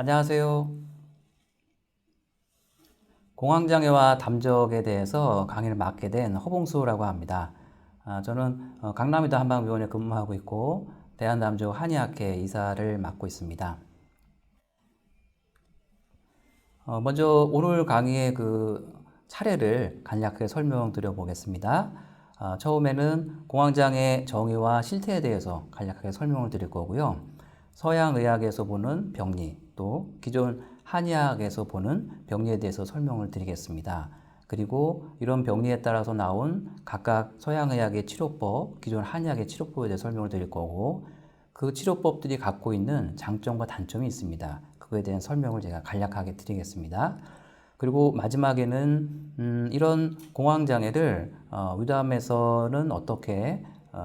안녕하세요. 공황장애와 담적에 대해서 강의를 맡게 된 허봉수라고 합니다. 저는 강남의대 한방병원에 근무하고 있고 대한담적 한의학회 이사를 맡고 있습니다. 먼저 오늘 강의의 차례를 간략하게 설명드려 보겠습니다. 처음에는 공황장애 정의와 실태에 대해서 간략하게 설명을 드릴 거고요. 서양의학에서 보는 병리, 또 기존 한의학에서 보는 병리에 대해서 설명을 드리겠습니다. 그리고 이런 병리에 따라서 나온 각각 서양의학의 치료법, 기존 한의학의 치료법에 대해 설명을 드릴 거고, 그 치료법들이 갖고 있는 장점과 단점이 있습니다. 그거에 대한 설명을 제가 간략하게 드리겠습니다. 그리고 마지막에는 이런 공황장애를 의담에서는 어떻게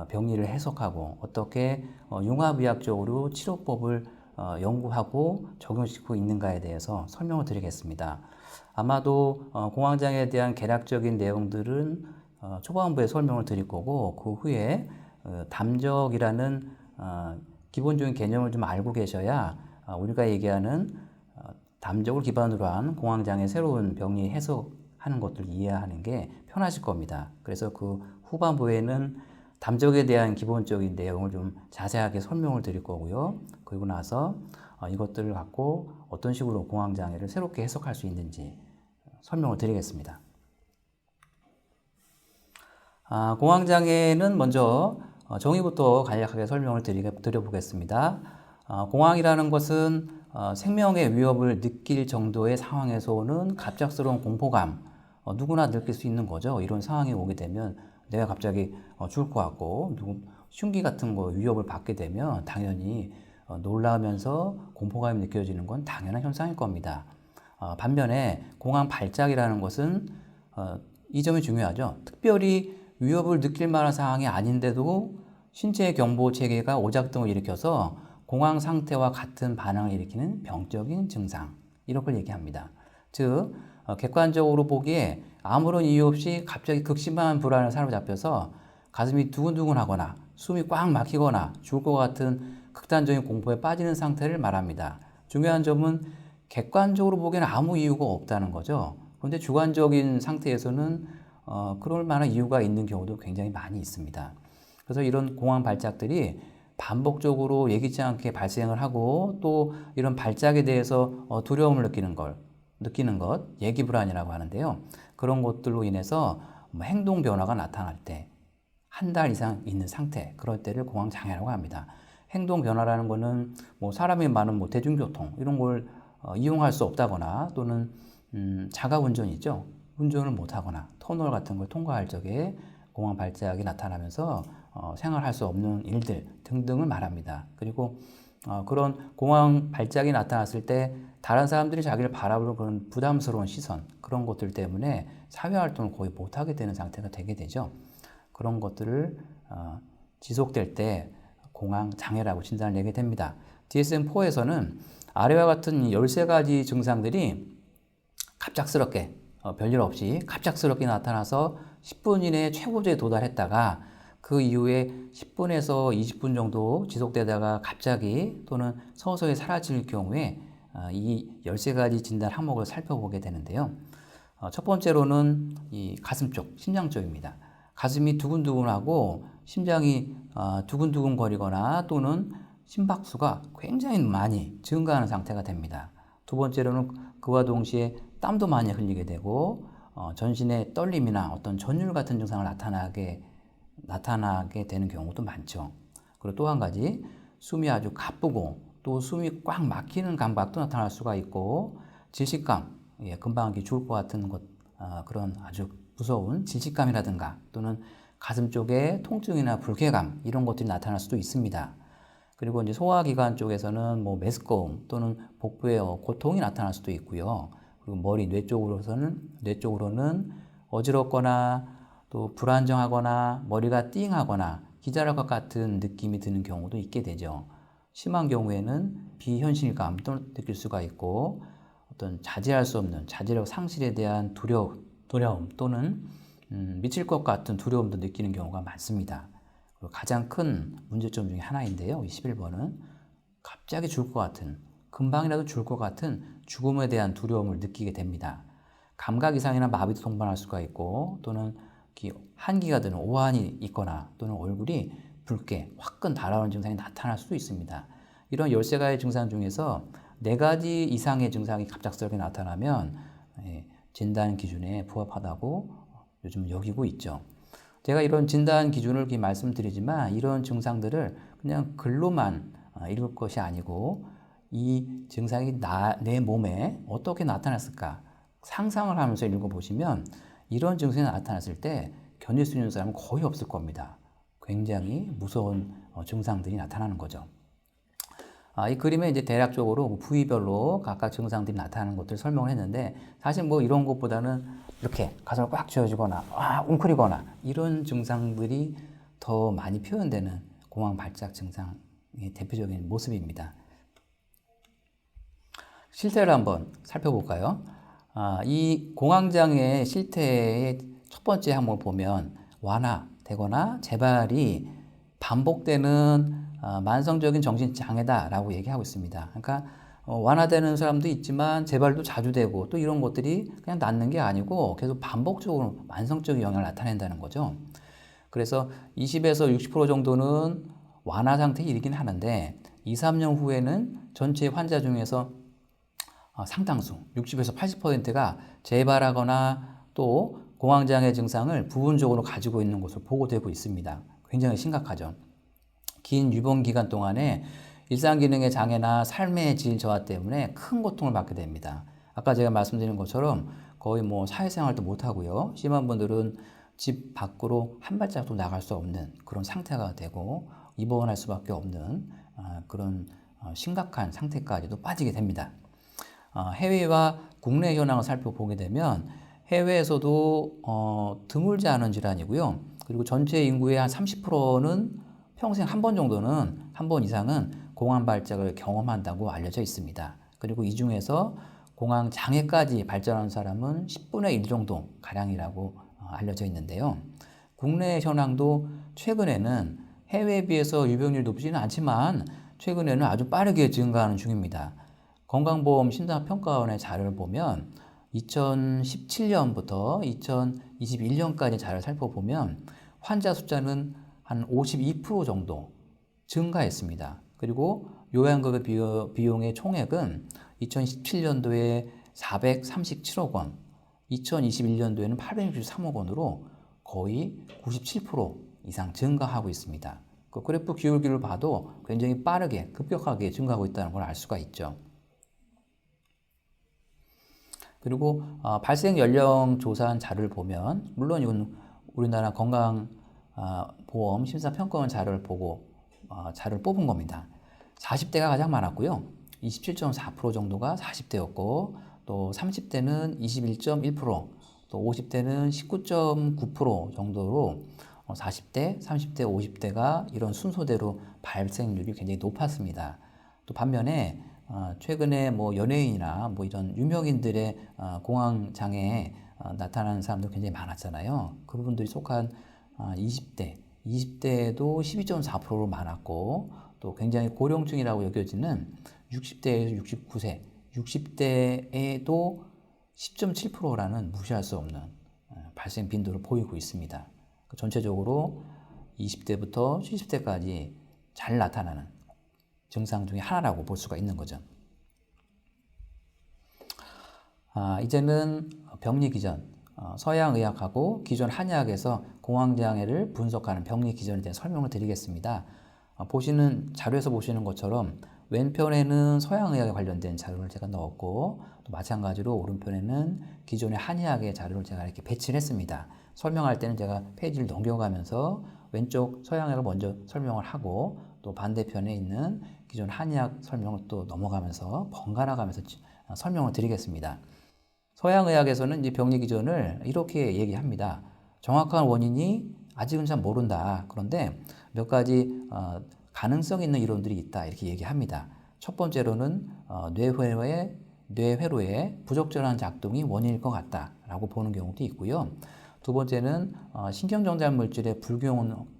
병리를 해석하고 어떻게 융합의학적으로 치료법을 연구하고 적용시키고 있는가에 대해서 설명을 드리겠습니다. 아마도 공황장애에 대한 개략적인 내용들은 초반부에 설명을 드릴 거고, 그 후에 담적이라는 기본적인 개념을 좀 알고 계셔야 우리가 얘기하는 담적을 기반으로 한 공황장애 새로운 병리 해석하는 것들을 이해하는 게 편하실 겁니다. 그래서 그 후반부에는 담적에 대한 기본적인 내용을 좀 자세하게 설명을 드릴 거고요. 그리고 나서 이것들을 갖고 어떤 식으로 공황장애를 새롭게 해석할 수 있는지 설명을 드리겠습니다. 공황장애는 먼저 정의부터 간략하게 설명을 드려보겠습니다. 공황이라는 것은 생명의 위협을 느낄 정도의 상황에서 오는 갑작스러운 공포감, 누구나 느낄 수 있는 거죠. 이런 상황이 오게 되면 내가 갑자기 죽을 것 같고 흉기 같은 거 위협을 받게 되면 당연히 놀라면서 공포감이 느껴지는 건 당연한 현상일 겁니다. 반면에 공황 발작이라는 것은 이 점이 중요하죠. 특별히 위협을 느낄 만한 상황이 아닌데도 신체 경보 체계가 오작동을 일으켜서 공황 상태와 같은 반응을 일으키는 병적인 증상, 이런 걸 얘기합니다. 즉 객관적으로 보기에 아무런 이유 없이 갑자기 극심한 불안을 사로잡혀서 가슴이 두근두근하거나 숨이 꽉 막히거나 죽을 것 같은 극단적인 공포에 빠지는 상태를 말합니다. 중요한 점은 객관적으로 보기에는 아무 이유가 없다는 거죠. 그런데 주관적인 상태에서는 그럴 만한 이유가 있는 경우도 굉장히 많이 있습니다. 그래서 이런 공황 발작들이 반복적으로 예기치 않게 발생을 하고, 또 이런 발작에 대해서 두려움을 느끼는 것, 예기불안이라고 하는데요. 그런 것들로 인해서 행동 변화가 나타날 때, 한 달 이상 있는 상태, 그럴 때를 공황장애라고 합니다. 행동 변화라는 것은 사람이 많은 대중교통 이런 걸 이용할 수 없다거나, 또는 자가 운전이죠. 운전을 못하거나 터널 같은 걸 통과할 적에 공황 발작이 나타나면서 생활할 수 없는 일들 등등을 말합니다. 그리고 그런 공황 발작이 나타났을 때 다른 사람들이 자기를 바라보는 그런 부담스러운 시선, 그런 것들 때문에 사회활동을 거의 못하게 되는 상태가 되게 되죠. 그런 것들을 지속될 때 공황장애라고 진단을 내게 됩니다. DSM-4에서는 아래와 같은 13가지 증상들이 갑작스럽게 별일 없이 갑작스럽게 나타나서 10분 이내에 최고조에 도달했다가 그 이후에 10분에서 20분 정도 지속되다가 갑자기 또는 서서히 사라질 경우에 이 13가지 진단 항목을 살펴보게 되는데요. 첫 번째로는 이 가슴 쪽, 심장 쪽입니다. 가슴이 두근두근하고 심장이 두근두근 거리거나 또는 심박수가 굉장히 많이 증가하는 상태가 됩니다. 두 번째로는 그와 동시에 땀도 많이 흘리게 되고 전신의 떨림이나 어떤 전율 같은 증상을 나타나게 되는 경우도 많죠. 그리고 또 한 가지, 숨이 아주 가쁘고 또 숨이 꽉 막히는 감각도 나타날 수가 있고, 질식감, 금방 죽을 것 같은 그런 아주 무서운 질식감이라든가, 또는 가슴 쪽에 통증이나 불쾌감, 이런 것들이 나타날 수도 있습니다. 그리고 이제 소화기관 쪽에서는 메스꺼움 또는 복부에 고통이 나타날 수도 있고요. 그리고 머리, 뇌 쪽으로는 어지럽거나 또 불안정하거나 머리가 띵하거나 기절할 것 같은 느낌이 드는 경우도 있게 되죠. 심한 경우에는 비현실감도 느낄 수가 있고, 어떤 자제할 수 없는 자제력 상실에 대한 두려움 또는 미칠 것 같은 두려움도 느끼는 경우가 많습니다. 그리고 가장 큰 문제점 중에 하나인데요. 이 11번은 갑자기 죽을 것 같은 금방이라도 죽을 것 같은 죽음에 대한 두려움을 느끼게 됩니다. 감각 이상이나 마비도 동반할 수가 있고 또는 한기가 드는 오한이 있거나 또는 얼굴이 붉게 화끈 달아오는 증상이 나타날 수도 있습니다. 이런 13가지 증상 중에서 4가지 이상의 증상이 갑작스럽게 나타나면 진단 기준에 부합하다고 요즘 여기고 있죠. 제가 이런 진단 기준을 말씀드리지만 이런 증상들을 그냥 글로만 읽을 것이 아니고 이 증상이 내 몸에 어떻게 나타났을까 상상을 하면서 읽어보시면 이런 증상이 나타났을 때 견딜 수 있는 사람은 거의 없을 겁니다. 굉장히 무서운 증상들이 나타나는 거죠. 이 그림에 이제 대략적으로 부위별로 각각 증상들이 나타나는 것들을 설명을 했는데 사실 뭐 이런 것보다는 이렇게 가슴을 꽉 쥐어지거나 웅크리거나 이런 증상들이 더 많이 표현되는 공황 발작 증상의 대표적인 모습입니다. 실태를 한번 살펴볼까요? 이 공황장애 실태의 첫 번째 항목을 보면 완화되거나 재발이 반복되는 만성적인 정신장애다라고 얘기하고 있습니다. 그러니까 완화되는 사람도 있지만 재발도 자주 되고 또 이런 것들이 그냥 낫는 게 아니고 계속 반복적으로 만성적인 영향을 나타낸다는 거죠. 그래서 20에서 60% 정도는 완화 상태에 이르긴 하는데 2, 3년 후에는 전체 환자 중에서 상당수 60에서 80%가 재발하거나 또 공황장애 증상을 부분적으로 가지고 있는 것으로 보고되고 있습니다. 굉장히 심각하죠. 긴 유병 기간 동안에 일상기능의 장애나 삶의 질 저하 때문에 큰 고통을 받게 됩니다. 아까 제가 말씀드린 것처럼 거의 뭐 사회생활도 못하고요. 심한 분들은 집 밖으로 한 발짝도 나갈 수 없는 그런 상태가 되고 입원할 수밖에 없는 그런 심각한 상태까지도 빠지게 됩니다. 해외와 국내 현황을 살펴보게 되면 해외에서도 드물지 않은 질환이고요. 그리고 전체 인구의 한 30%는 평생 한 번 정도는 한 번 이상은 공황 발작을 경험한다고 알려져 있습니다. 그리고 이 중에서 공황 장애까지 발전한 사람은 10분의 1 정도 가량이라고 알려져 있는데요. 국내 현황도 최근에는 해외에 비해서 유병률이 높지는 않지만 최근에는 아주 빠르게 증가하는 중입니다. 건강보험 심사평가원의 자료를 보면 2017년부터 2021년까지 자료를 살펴보면 환자 숫자는 한 52% 정도 증가했습니다. 그리고 요양급여 비용의 총액은 2017년도에 437억 원, 2021년도에는 863억 원으로 거의 97% 이상 증가하고 있습니다. 그 그래프 기울기를 봐도 굉장히 빠르게 급격하게 증가하고 있다는 걸 알 수가 있죠. 그리고 발생 연령 조사한 자료를 보면 물론 이건 우리나라 건강보험 심사평가원 자료를 보고 자료를 뽑은 겁니다. 40대가 가장 많았고요. 27.4% 정도가 40대였고 또 30대는 21.1%, 또 50대는 19.9% 정도로 40대, 30대, 50대가 이런 순서대로 발생률이 굉장히 높았습니다. 또 반면에 최근에 뭐 연예인이나 뭐 이런 유명인들의 공황 장애에 나타나는 사람들 굉장히 많았잖아요. 그분들이 속한 20대에도 12.4%로 많았고 또 굉장히 고령층이라고 여겨지는 60대에서 69세, 60대에도 10.7%라는 무시할 수 없는 발생 빈도를 보이고 있습니다. 전체적으로 20대부터 70대까지 잘 나타나는 증상 중에 하나라고 볼 수가 있는 거죠. 이제는 병리 기전, 서양의학하고 기존 한의학에서 공황장애를 분석하는 병리 기전에 대한 설명을 드리겠습니다. 보시는 자료에서 보시는 것처럼 왼편에는 서양의학에 관련된 자료를 제가 넣었고 또 마찬가지로 오른편에는 기존의 한의학의 자료를 제가 이렇게 배치를 했습니다. 설명할 때는 제가 페이지를 넘겨가면서 왼쪽 서양의학을 먼저 설명을 하고 또 반대편에 있는 기존 한의학 설명을 또 넘어가면서 번갈아 가면서 설명을 드리겠습니다. 서양의학에서는 이제 병리 기전을 이렇게 얘기합니다. 정확한 원인이 아직은 잘 모른다. 그런데 몇 가지 가능성 있는 이론들이 있다. 이렇게 얘기합니다. 첫 번째로는 뇌회로의 부적절한 작동이 원인일 것 같다라고 보는 경우도 있고요. 두 번째는 신경정달 물질의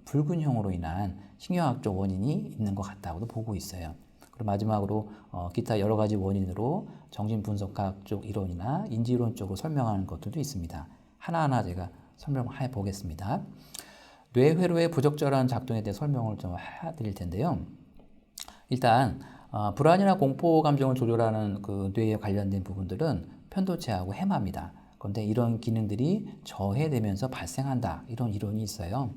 불균형으로 인한 신경학적 원인이 있는 것 같다고도 보고 있어요. 그리고 마지막으로 기타 여러 가지 원인으로 정신분석학 쪽 이론이나 인지이론 쪽으로 설명하는 것들도 있습니다. 하나하나 제가 설명해 보겠습니다. 뇌회로의 부적절한 작동에 대해 설명을 좀 해드릴 텐데요. 일단 불안이나 공포 감정을 조절하는 그 뇌에 관련된 부분들은 편도체하고 해마입니다. 그런데 이런 기능들이 저해되면서 발생한다, 이런 이론이 있어요.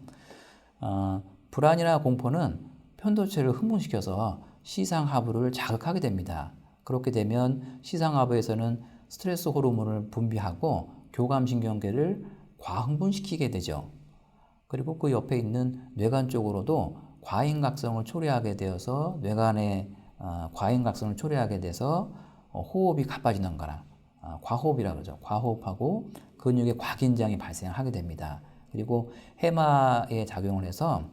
불안이나 공포는 편도체를 흥분시켜서 시상하부를 자극하게 됩니다. 그렇게 되면 시상하부에서는 스트레스 호르몬을 분비하고 교감신경계를 과흥분시키게 되죠. 그리고 그 옆에 있는 뇌관 쪽으로도 과잉각성을 초래하게 되어서 뇌관에 과잉각성을 초래하게 돼서 호흡이 가빠지는 거나 과호흡이라고 그러죠. 과호흡하고 근육의 과긴장이 발생하게 됩니다. 그리고 해마에 작용을 해서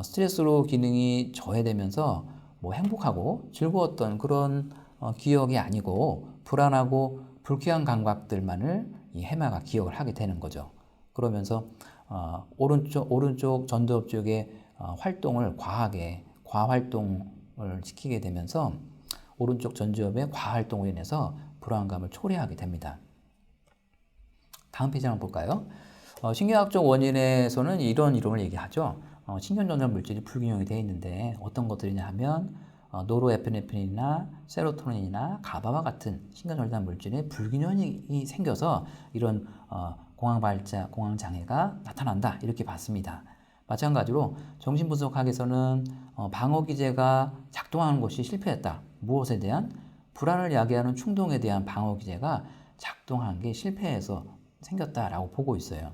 스트레스로 기능이 저해되면서 뭐 행복하고 즐거웠던 그런 기억이 아니고 불안하고 불쾌한 감각들만을 이 해마가 기억을 하게 되는 거죠. 그러면서 오른쪽 전두엽 쪽의 활동을 과하게 과활동을 시키게 되면서 오른쪽 전두엽의 과활동으로 인해서 불안감을 초래하게 됩니다. 다음 페이지 한번 볼까요? 신경학적 원인에서는 이런 이론을 얘기하죠. 신경전달 물질이 불균형이 되어 있는데 어떤 것들이냐 하면 노르에피네프린이나 세로토닌이나 가바와 같은 신경전달 물질의 불균형이 생겨서 이런 공황발작, 공황장애가 나타난다, 이렇게 봤습니다. 마찬가지로 정신분석학에서는 방어기제가 작동하는 것이 실패했다. 무엇에 대한? 불안을 야기하는 충동에 대한 방어기제가 작동한 게 실패해서 생겼다라고 보고 있어요.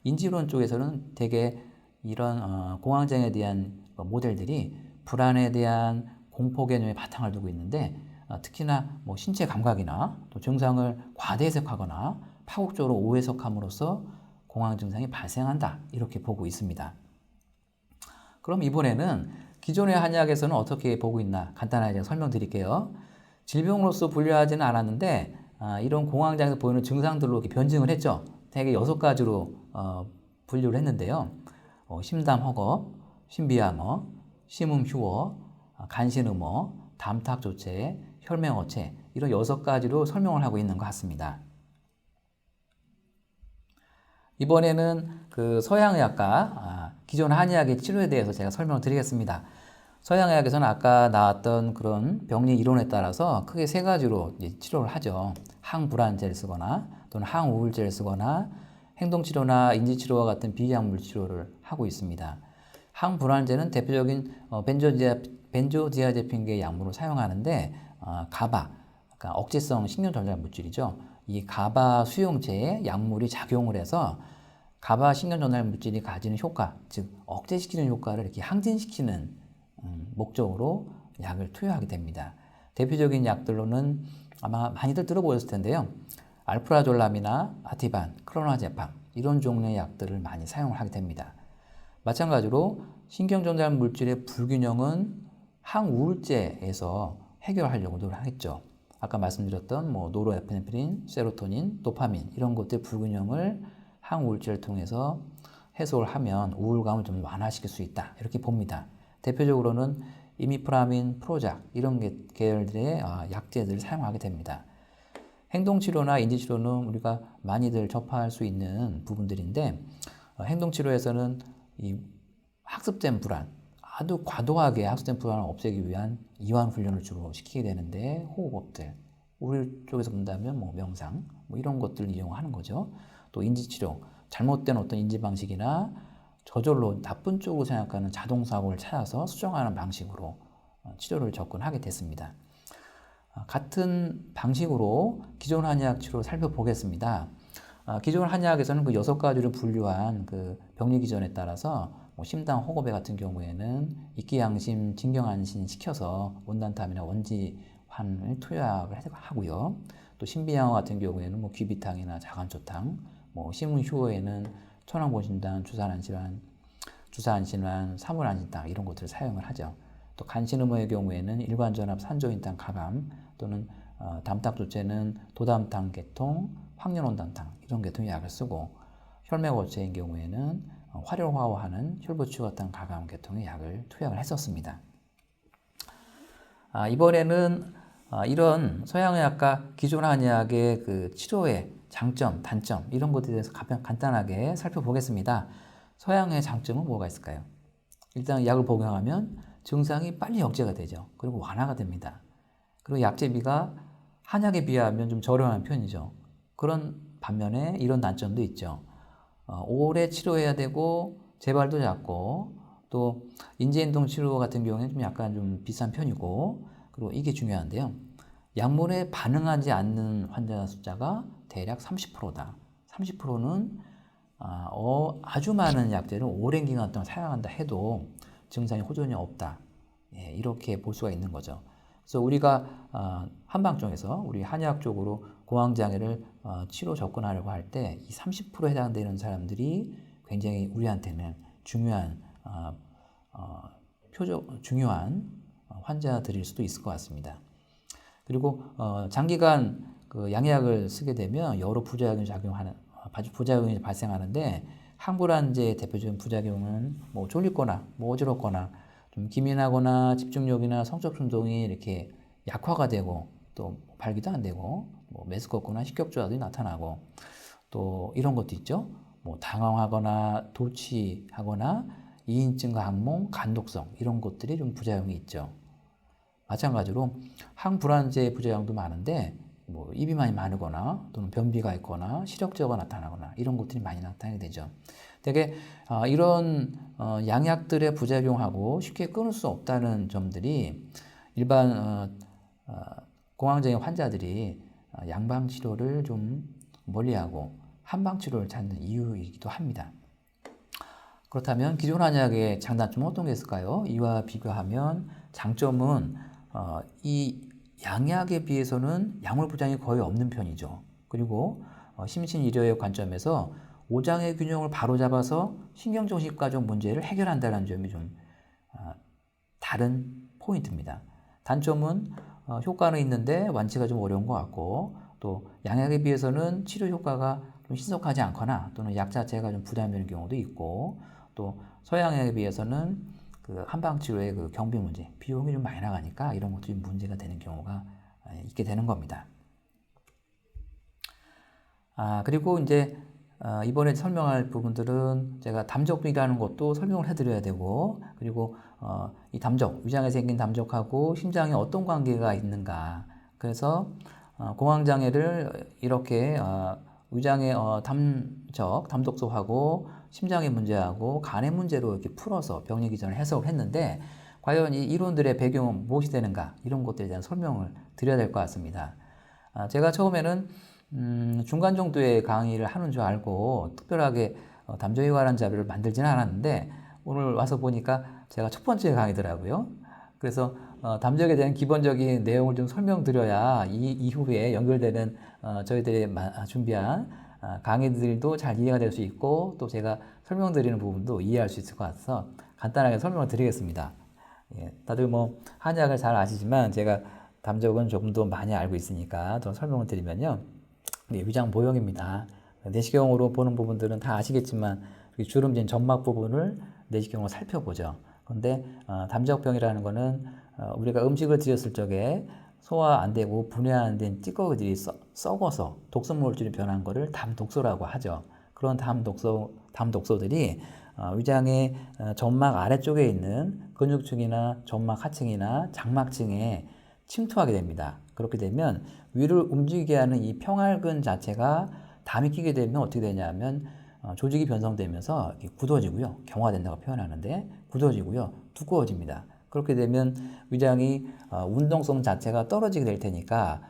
인지론 쪽에서는 대개 이런 공황장애에 대한 모델들이 불안에 대한 공포 개념의 바탕을 두고 있는데 특히나 뭐 신체 감각이나 또 증상을 과대해석하거나 파국적으로 오해석함으로써 공황 증상이 발생한다, 이렇게 보고 있습니다. 그럼 이번에는 기존의 한의학에서는 어떻게 보고 있나 간단하게 설명드릴게요. 질병으로서 분류하지는 않았는데 이런 공황장애에서 보이는 증상들로 이렇게 변증을 했죠. 대개 6가지로 분류를 했는데요. 심담허겁, 신비암어, 심음휴어, 간신음어, 담탁조체, 혈맹어체, 이런 6가지로 설명을 하고 있는 것 같습니다. 이번에는 그 서양의학과 기존 한의학의 치료에 대해서 제가 설명을 드리겠습니다. 서양의학에서는 아까 나왔던 그런 병리 이론에 따라서 크게 3가지로 치료를 하죠. 항불안제를 쓰거나 또는 항우울제를 쓰거나 행동치료나 인지치료와 같은 비약물 치료를 하고 있습니다. 항불안제는 대표적인 벤조디아제핀계의 약물을 사용하는데 가바, 그러니까 억제성 신경전달 물질이죠. 이 가바 수용체에 약물이 작용을 해서 가바 신경전달 물질이 가지는 효과, 즉 억제시키는 효과를 이렇게 항진시키는 목적으로 약을 투여하게 됩니다. 대표적인 약들로는 아마 많이들 들어보셨을 텐데요. 알프라졸람이나 아티반, 크로나제팜, 이런 종류의 약들을 많이 사용을 하게 됩니다. 마찬가지로 신경전달 물질의 불균형은 항우울제에서 해결하려고 노력하겠죠. 아까 말씀드렸던 뭐 노르에피네프린, 세로토닌, 도파민, 이런 것들 불균형을 항우울제를 통해서 해소를 하면 우울감을 좀 완화시킬 수 있다, 이렇게 봅니다. 대표적으로는 이미프라민, 프로작, 이런 계열들의 약제들을 사용하게 됩니다. 행동치료나 인지치료는 우리가 많이들 접할 수 있는 부분들인데 행동치료에서는 이 학습된 불안, 아주 과도하게 학습된 불안을 없애기 위한 이완 훈련을 주로 시키게 되는데 호흡법들, 우리 쪽에서 본다면 뭐 명상, 뭐 이런 것들을 이용하는 거죠. 또 인지치료, 잘못된 어떤 인지 방식이나 저절로 나쁜 쪽으로 생각하는 자동사고를 찾아서 수정하는 방식으로 치료를 접근하게 됐습니다. 같은 방식으로 기존 한의학 치료를 살펴보겠습니다. 기존 한의학에서는 그 6가지를 분류한 그 병리 기전에 따라서 뭐 심당 허겁에 같은 경우에는 익기양심, 진경안신 시켜서 온난탐이나 원지환을 투여를 하고요. 또 신비양어 같은 경우에는 뭐 귀비탕이나 자간초탕, 뭐 심은휴어에는 천황본신당, 주사안신환, 사물안신탕, 이런 것들을 사용을 하죠. 또 간신음어의 경우에는 일관전압 산조인탕 가감 또는 담탁조체는 도담탕 계통, 황련온담탕, 이런 계통의 약을 쓰고 혈맥어체인 경우에는 활혈화하는 혈부추가탕 가감 계통의 약을 투약을 했었습니다. 이번에는 이런 서양의학과 기존 한의학의 그 치료의 장점, 단점 이런 것에 대해서 간단하게 살펴보겠습니다. 서양의 장점은 뭐가 있을까요? 일단 약을 복용하면 증상이 빨리 억제가 되죠. 그리고 완화가 됩니다. 그리고 약제비가 한약에 비하면 좀 저렴한 편이죠. 그런 반면에 이런 단점도 있죠. 오래 치료해야 되고 재발도 잦고 또 인지행동 치료 같은 경우에는 좀 약간 좀 비싼 편이고 그리고 이게 중요한데요. 약물에 반응하지 않는 환자 숫자가 대략 30%다. 30%는 아주 많은 약들을 오랜 기간 동안 사용한다 해도 증상이 호전이 없다. 예, 이렇게 볼 수가 있는 거죠. 그래서 우리가 한방 쪽에서 우리 한의학 쪽으로 공황장애를 치료 접근하려고 할 때 이 30%에 해당되는 사람들이 굉장히 우리한테는 중요한 중요한 환자들일 수도 있을 것 같습니다. 그리고 장기간 그 양약을 쓰게 되면 여러 부작용이 발생하는데 항불안제의 대표적인 부작용은 뭐 졸리거나 뭐 어지럽거나 좀 기민하거나 집중력이나 성적 충동이 이렇게 약화가 되고 또 발기도 안 되고 뭐 메스껍거나 식욕저하도 나타나고 또 이런 것도 있죠. 뭐 당황하거나 도취하거나 이인증과 항몽, 간독성 이런 것들이 좀 부작용이 있죠. 마찬가지로 항불안제의 부작용도 많은데 뭐 입이 많이 마르거나 또는 변비가 있거나 시력저하가 나타나거나 이런 것들이 많이 나타나게 되죠. 되게 이런 양약들의 부작용하고 쉽게 끊을 수 없다는 점들이 일반 공황장애 환자들이 양방 치료를 좀 멀리하고 한방 치료를 찾는 이유이기도 합니다. 그렇다면 기존 한약의 장단점은 어떤 게 있을까요? 이와 비교하면 장점은 이 양약에 비해서는 약물 부작용이 거의 없는 편이죠. 그리고 심신의료의 관점에서 오장의 균형을 바로잡아서 신경정신과적 문제를 해결한다는 점이 좀 다른 포인트입니다. 단점은 효과는 있는데 완치가 좀 어려운 것 같고 또 양약에 비해서는 치료 효과가 좀 신속하지 않거나 또는 약 자체가 좀 부담되는 경우도 있고 또 서양약에 비해서는 그 한방치료의 그 경비 문제, 비용이 좀 많이 나가니까 이런 것들이 문제가 되는 경우가 있게 되는 겁니다. 그리고 이제 이번에 설명할 부분들은 제가 담적이라는 것도 설명을 해드려야 되고 그리고 이 담적, 위장에 생긴 담적하고 심장에 어떤 관계가 있는가 그래서 공황장애를 이렇게 위장의 담독소하고 심장의 문제하고 간의 문제로 이렇게 풀어서 병리 기전을 해석을 했는데 과연 이 이론들의 배경은 무엇이 되는가 이런 것들에 대한 설명을 드려야 될 것 같습니다. 제가 처음에는 중간 정도의 강의를 하는 줄 알고 특별하게 담정에 관한 자료를 만들지는 않았는데 오늘 와서 보니까 제가 첫 번째 강의더라고요. 그래서 담정에 대한 기본적인 내용을 좀 설명드려야 이 이후에 연결되는 저희들이 준비한 강의들도 잘 이해가 될 수 있고 또 제가 설명드리는 부분도 이해할 수 있을 것 같아서 간단하게 설명을 드리겠습니다. 예, 다들 뭐 한의학을 잘 아시지만 제가 담적은 조금 더 많이 알고 있으니까 더 설명을 드리면요. 위장 모형입니다. 내시경으로 보는 부분들은 다 아시겠지만 주름진 점막 부분을 내시경으로 살펴보죠. 그런데 담적병이라는 거는 우리가 음식을 드셨을 적에 소화 안 되고 분해 안 된 찌꺼기들이 썩어서 독성물질이 변한 거를 담독소라고 하죠. 그런 담독소들이 위장의 점막 아래쪽에 있는 근육층이나 점막 하층이나 장막층에 침투하게 됩니다. 그렇게 되면 위를 움직이게 하는 이 평활근 자체가 담이 끼게 되면 어떻게 되냐면 조직이 변성되면서 굳어지고요. 경화된다고 표현하는데 굳어지고요. 두꺼워집니다. 그렇게 되면 위장이 운동성 자체가 떨어지게 될 테니까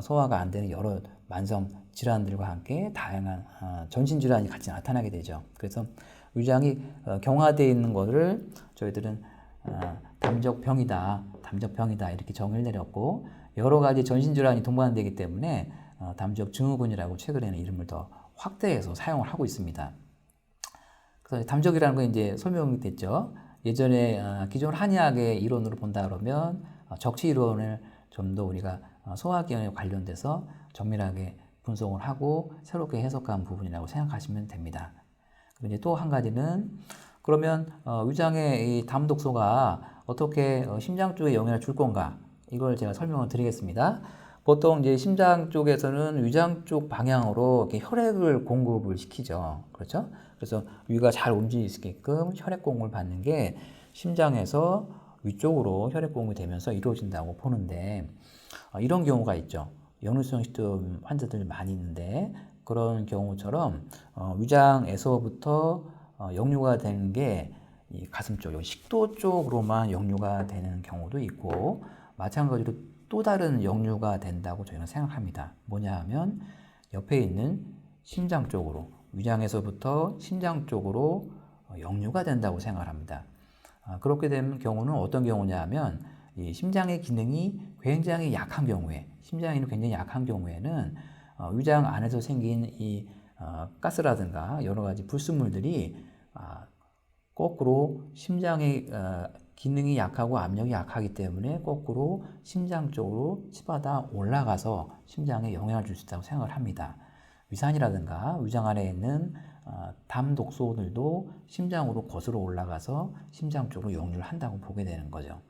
소화가 안 되는 여러 만성 질환들과 함께 다양한 전신 질환이 같이 나타나게 되죠. 그래서 위장이 경화되어 있는 것을 저희들은 담적병이다 이렇게 정의를 내렸고 여러 가지 전신 질환이 동반되기 때문에 담적증후군이라고 최근에는 이름을 더 확대해서 사용을 하고 있습니다. 그래서 담적이라는 건 이제 설명이 됐죠. 예전에 기존 한의학의 이론으로 본다 그러면 적치 이론을 좀 더 우리가 소화기관에 관련돼서 정밀하게 분석을 하고 새롭게 해석한 부분이라고 생각하시면 됩니다. 그리고 이제 또 한 가지는 그러면 위장의 이 담독소가 어떻게 심장 쪽에 영향을 줄 건가? 이걸 제가 설명을 드리겠습니다. 보통 이제 심장 쪽에서는 위장 쪽 방향으로 이렇게 혈액을 공급을 시키죠. 그렇죠? 그래서 위가 잘 움직일 수 있게끔 혈액 공급을 받는 게 심장에서 위쪽으로 혈액 공급이 되면서 이루어진다고 보는데, 이런 경우가 있죠. 역류성 식도염 환자들 많이 있는데, 그런 경우처럼 위장에서부터 역류가 되는 게 이 가슴 쪽, 식도 쪽으로만 역류가 되는 경우도 있고, 마찬가지로 또 다른 역류가 된다고 저희는 생각합니다. 뭐냐 하면 옆에 있는 심장 쪽으로, 위장에서부터 심장 쪽으로 역류가 된다고 생각을 합니다. 그렇게 되는 경우는 어떤 경우냐 하면 이 심장의 기능이 굉장히 약한 경우에, 심장이 굉장히 약한 경우에는 위장 안에서 생긴 이 가스라든가 여러 가지 불순물들이 거꾸로 심장의 기능이 약하고 압력이 약하기 때문에 거꾸로 심장 쪽으로 치받아 올라가서 심장에 영향을 줄 수 있다고 생각을 합니다. 위산이라든가 위장 안에 있는 담 독소들도 심장으로 거슬러 올라가서 심장 쪽으로 역류를 한다고 보게 되는 거죠.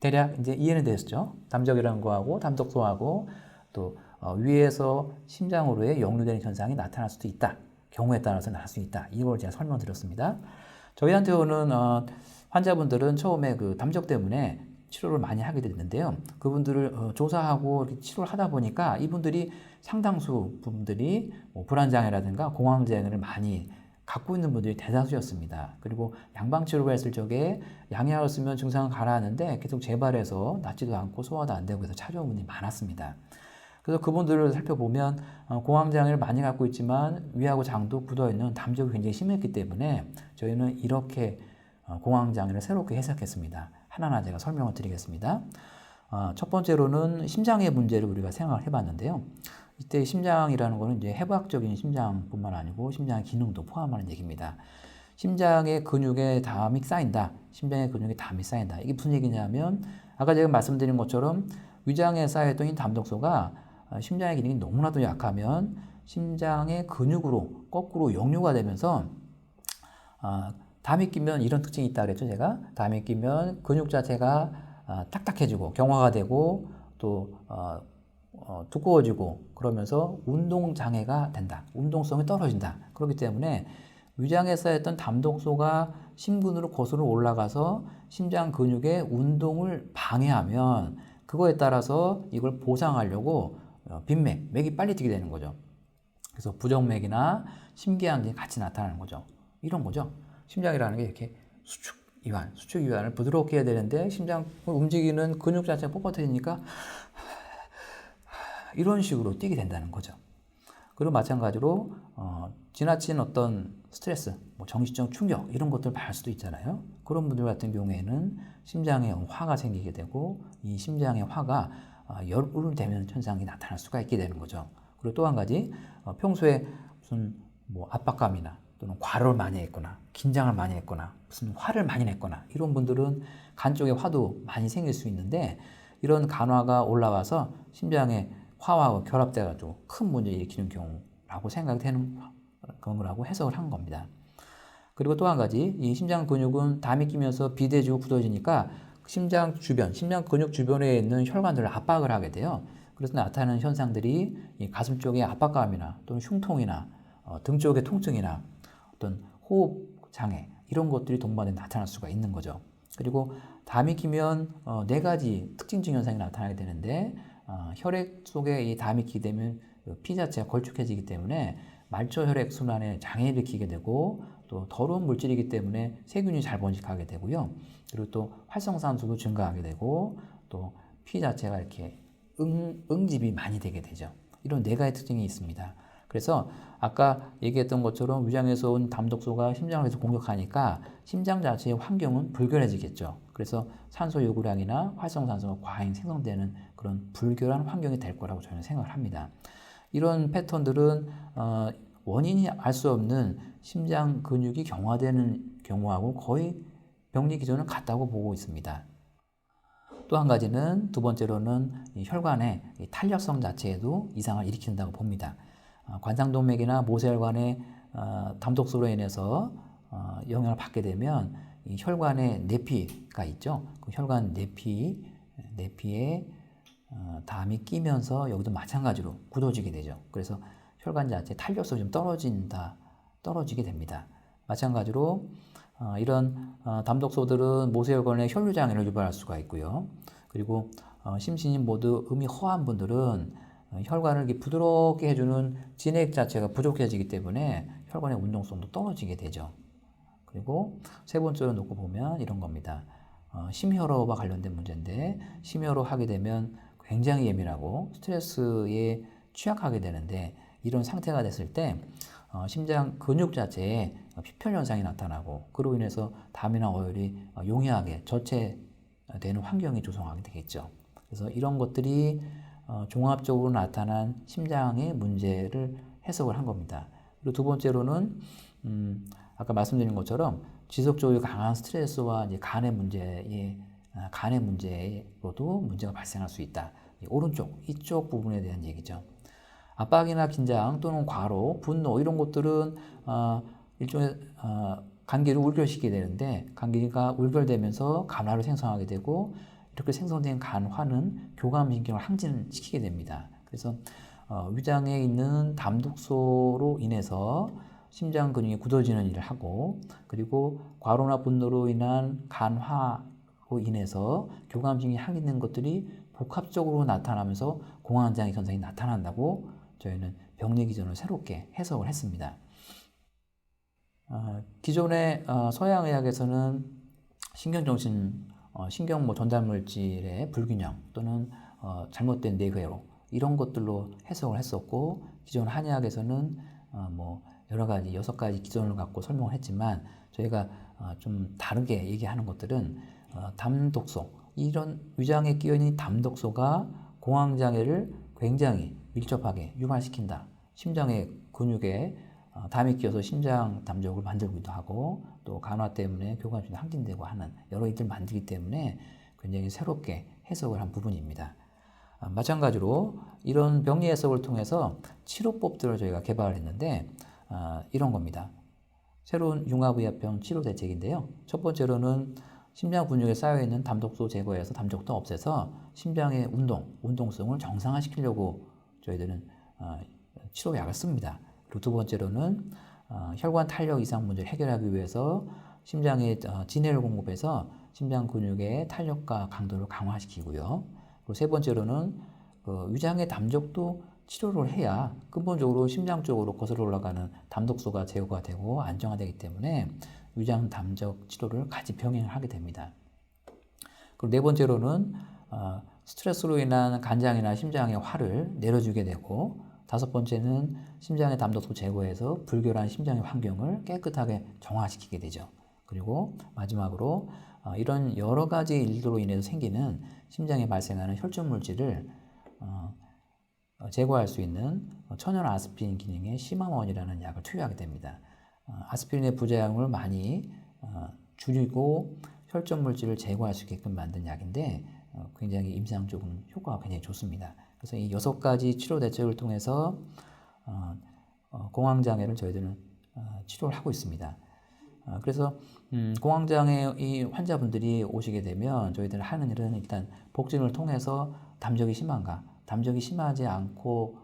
대략 이제 이해는 되셨죠? 담적이라는 거하고 담독소하고 또 위에서 심장으로의 역류되는 현상이 나타날 수도 있다. 경우에 따라서 나타날 수 있다. 이걸 제가 설명드렸습니다. 저희한테 오는 환자분들은 처음에 그 담적 때문에 치료를 많이 하게 됐는데요. 그분들을 조사하고 이렇게 치료를 하다 보니까 이분들이 상당수 분들이 뭐 불안장애라든가 공황장애를 많이 갖고 있는 분들이 대다수였습니다. 그리고 양방치료를 했을 적에 양약을 쓰면 증상은 가라앉는데 계속 재발해서 낫지도 않고 소화도 안 되고 해서 찾아온 분들이 많았습니다. 그래서 그분들을 살펴보면 공황장애를 많이 갖고 있지만 위하고 장도 굳어있는 담적이 굉장히 심했기 때문에 저희는 이렇게 공황장애를 새롭게 해석했습니다. 하나하나 제가 설명을 드리겠습니다. 첫 번째로는 심장의 문제를 우리가 생각을 해봤는데요. 이때 심장이라는 것은 이제 해부학적인 심장뿐만 아니고 심장의 기능도 포함하는 얘기입니다. 심장의 근육에 담이 쌓인다. 심장의 근육에 담이 쌓인다. 이게 무슨 얘기냐면 아까 제가 말씀드린 것처럼 위장에 쌓여있던 이 담독소가 심장의 기능이 너무나도 약하면 심장의 근육으로 거꾸로 역류가 되면서 담이 끼면 이런 특징이 있다 그랬죠. 제가 담이 끼면 근육 자체가 딱딱해지고 경화가 되고 또 두꺼워지고 그러면서 운동 장애가 된다. 운동성이 떨어진다. 그렇기 때문에 위장에 쌓였던 담독소가 심근으로 거슬러 올라가서 심장 근육의 운동을 방해하면 그거에 따라서 이걸 보상하려고 빈맥, 맥이 빨리 뛰게 되는 거죠. 그래서 부정맥이나 심계양이 같이 나타나는 거죠. 이런 거죠. 심장이라는 게 이렇게 수축 이완을 부드럽게 해야 되는데 심장을 움직이는 근육 자체가 뻣뻣해지니까 이런 식으로 뛰게 된다는 거죠. 그리고 마찬가지로 지나친 어떤 스트레스, 뭐 정신적 충격 이런 것들을 받을 수도 있잖아요. 그런 분들 같은 경우에는 심장에 화가 생기게 되고 이 심장의 화가 열을 되면 현상이 나타날 수가 있게 되는 거죠. 그리고 또 한 가지 평소에 무슨 뭐 압박감이나 또는 과로를 많이 했거나 긴장을 많이 했거나 무슨 화를 많이 냈거나 이런 분들은 간 쪽에 화도 많이 생길 수 있는데 이런 간화가 올라와서 심장에 화와 결합돼가지고 큰 문제를 일으키는 경우라고 생각이 되는 거라고 해석을 한 겁니다. 그리고 또 한 가지 이 심장 근육은 담이 끼면서 비대해지고 굳어지니까 심장 주변, 심장 근육 주변에 있는 혈관들을 압박을 하게 돼요. 그래서 나타나는 현상들이 이 가슴 쪽의 압박감이나 또는 흉통이나 등 쪽의 통증이나 어떤 호흡 장애 이런 것들이 동반해 나타날 수가 있는 거죠. 그리고 담이 끼면 네 가지 특징적 현상이 나타나게 되는데 혈액 속에 이 담이 끼게 되면 피 자체가 걸쭉해지기 때문에 말초 혈액 순환에 장애를 일으키게 되고 또 더러운 물질이기 때문에 세균이 잘 번식하게 되고요. 그리고 또 활성산소도 증가하게 되고 또 피 자체가 이렇게 응집이 많이 되게 되죠. 이런 네 가지 특징이 있습니다. 그래서 아까 얘기했던 것처럼 위장에서 온 담독소가 심장을 해서 공격하니까 심장 자체의 환경은 불결해지겠죠. 그래서 산소 요구량이나 활성산소가 과잉 생성되는 그런 불결한 환경이 될 거라고 저는 생각을 합니다. 이런 패턴들은 원인이 알 수 없는 심장 근육이 경화되는 경우하고 거의 병리 기전은 같다고 보고 있습니다. 또 한 가지는 두 번째로는 이 혈관의 이 탄력성 자체에도 이상을 일으킨다고 봅니다. 관상동맥이나 모세혈관의 담독소로 인해서 영향을 받게 되면 이 혈관에 내피가 있죠. 그 혈관 내피에 담이 끼면서 여기도 마찬가지로 굳어지게 되죠. 그래서 혈관 자체 탄력성이 좀 떨어지게 됩니다. 마찬가지로 이런 담독소들은 모세혈관의 혈류장애를 유발할 수가 있고요. 그리고 심신이 모두 음이 허한 분들은 혈관을 이렇게 부드럽게 해주는 진액 자체가 부족해지기 때문에 혈관의 운동성도 떨어지게 되죠. 그리고 세 번째로 놓고 보면 이런 겁니다. 심혈호와 관련된 문제인데, 심혈호 하게 되면 굉장히 예민하고 스트레스에 취약하게 되는데, 이런 상태가 됐을 때 심장 근육 자체에 피편 현상이 나타나고, 그로 인해서 담이나 어혈이 용이하게 저체되는 환경이 조성하게 되겠죠. 그래서 이런 것들이 종합적으로 나타난 심장의 문제를 해석을 한 겁니다. 그리고 두 번째로는 아까 말씀드린 것처럼 지속적으로 강한 스트레스와 이제 간의 문제로도 문제가 발생할 수 있다. 오른쪽 이쪽 부분에 대한 얘기죠. 압박이나 긴장 또는 과로, 분노 이런 것들은 일종의 간기를 울결시키게 되는데, 간기가 울결되면서 간화를 생성하게 되고, 이렇게 생성된 간화는 교감신경을 항진시키게 됩니다. 그래서 위장에 있는 담독소로 인해서 심장 근육이 굳어지는 일을 하고, 그리고 과로나 분노로 인한 간화로 인해서 교감신경이 항진된 것들이 복합적으로 나타나면서 공황장애 현상이 나타난다고 저희는 병리 기전을 새롭게 해석을 했습니다. 기존의 서양의학에서는 신경 전달물질의 불균형 또는 잘못된 뇌회로 이런 것들로 해석을 했었고, 기존 한의학에서는 여러 가지 6가지 기전을 갖고 설명을 했지만, 저희가 좀 다르게 얘기하는 것들은 담독소, 이런 위장에 끼어 있는 담독소가 공황장애를 굉장히 밀접하게 유발시킨다. 심장의 근육에 담이 끼어서 심장 담적을 만들기도 하고, 또 간화 때문에 교감신경이 항진되고 하는 여러 일들 만들기 때문에 굉장히 새롭게 해석을 한 부분입니다. 마찬가지로 이런 병리 해석을 통해서 치료법들을 저희가 개발했는데, 이런 겁니다. 새로운 융합의합병 치료 대책인데요. 첫 번째로는 심장 근육에 쌓여있는 담독소 제거해서 담적도 없애서 심장의 운동성을 정상화시키려고 저희들은 치료약을 씁니다. 그리고 두 번째로는 혈관 탄력 이상 문제를 해결하기 위해서 심장에 진해를 공급해서 심장 근육의 탄력과 강도를 강화시키고요. 그리고 세 번째로는 위장의 담적도 치료를 해야 근본적으로 심장 쪽으로 거슬러 올라가는 담독소가 제거가 되고 안정화되기 때문에 위장 담적 치료를 같이 병행을 하게 됩니다. 그리고 네 번째로는 스트레스로 인한 간장이나 심장의 화를 내려주게 되고, 다섯 번째는 심장의 담독소 제거해서 불결한 심장의 환경을 깨끗하게 정화시키게 되죠. 그리고 마지막으로 이런 여러 가지 일들로 인해서 생기는 심장에 발생하는 혈전 물질을 제거할 수 있는 천연 아스피린 기능의 시마몬이라는 약을 투여하게 됩니다. 아스피린의 부작용을 많이 줄이고 혈전 물질을 제거할 수 있게끔 만든 약인데, 굉장히 임상적으로는 효과가 굉장히 좋습니다. 그래서 이 6가지 치료 대책을 통해서 공황장애를 저희들은 치료를 하고 있습니다. 그래서 공황장애 이 환자분들이 오시게 되면 저희들 하는 일은 일단 복진을 통해서 담적이 심한가, 담적이 심하지 않고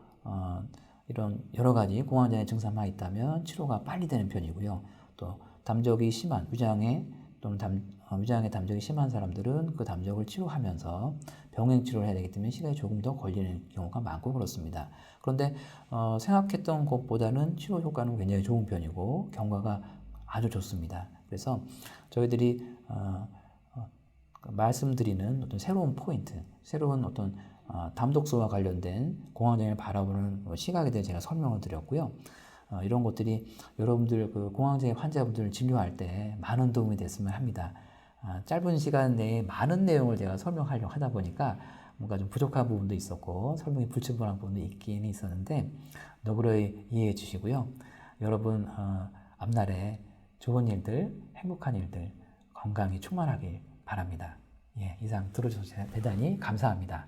이런 여러 가지 공황장애 증상만 있다면 치료가 빨리 되는 편이고요. 또 담적이 심한 위장에 또는 위장에 담적이 심한 사람들은 그 담적을 치료하면서 병행 치료를 해야 되기 때문에 시간이 조금 더 걸리는 경우가 많고 그렇습니다. 그런데 생각했던 것보다는 치료 효과는 굉장히 좋은 편이고 경과가 아주 좋습니다. 그래서 저희들이 말씀드리는 어떤 새로운 포인트, 새로운 어떤 담독소와 관련된 공황장애를 바라보는 시각에 대해 제가 설명을 드렸고요. 이런 것들이 여러분들 그 공황장애 환자분들을 진료할 때 많은 도움이 됐으면 합니다. 짧은 시간 내에 많은 내용을 제가 설명하려고 하다 보니까 뭔가 좀 부족한 부분도 있었고 설명이 불충분한 부분도 있긴 있었는데 너그러이 이해해 주시고요. 여러분 앞날에 좋은 일들, 행복한 일들, 건강이 충만하길 바랍니다. 예, 이상 들어주셔서 대단히 감사합니다.